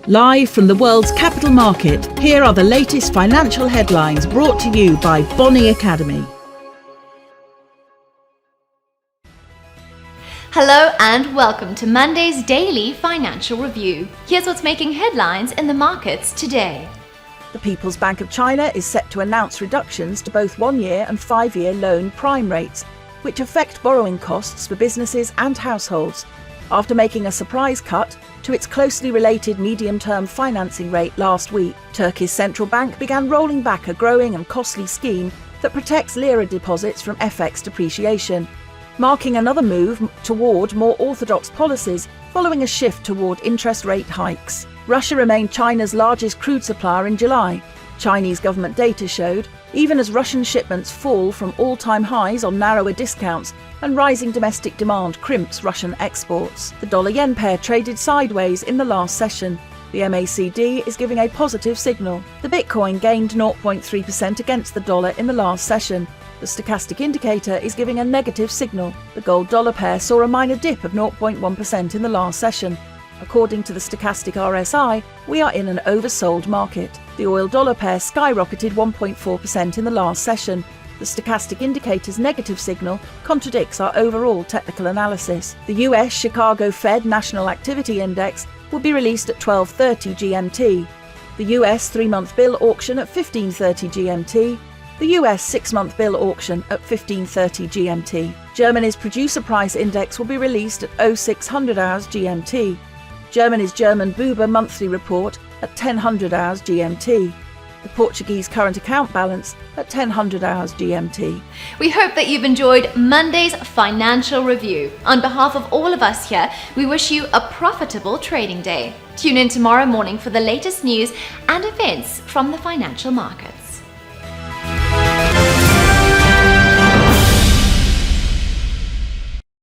Live from the world's capital market, here are the latest financial headlines brought to you by Bony Academy. Hello and welcome to Monday's Daily Financial Review. Here's what's making headlines in the markets today. The People's Bank of China is set to announce reductions to both 1-year and 5-year loan prime rates, which affect borrowing costs for businesses and households, after making a surprise cut to its closely related medium-term financing rate last week. Turkey's central bank began rolling back a growing and costly scheme that protects lira deposits from FX depreciation, marking another move toward more orthodox policies following a shift toward interest rate hikes. Russia remained China's largest crude supplier in July. Chinese government data showed, even as Russian shipments fall from all-time highs on narrower discounts and rising domestic demand crimps Russian exports. The dollar-yen pair traded sideways in the last session. The MACD is giving a positive signal. The Bitcoin gained 0.3% against the dollar in the last session. The stochastic indicator is giving a negative signal. The gold-dollar pair saw a minor dip of 0.1% in the last session. According to the stochastic RSI, we are in an oversold market. The oil-dollar pair skyrocketed 1.4% in the last session. The stochastic indicator's negative signal contradicts our overall technical analysis. The US Chicago Fed National Activity Index will be released at 12:30 GMT. The US 3-month bill auction at 15:30 GMT. The US 6-month bill auction at 15:30 GMT. Germany's Producer Price Index will be released at 0600 hours GMT. Germany's German Buber monthly report at 1000 hours GMT. The Portuguese current account balance at 1000 hours GMT. We hope that you've enjoyed Monday's Financial Review. On behalf of all of us here, we wish you a profitable trading day. Tune in tomorrow morning for the latest news and events from the financial markets.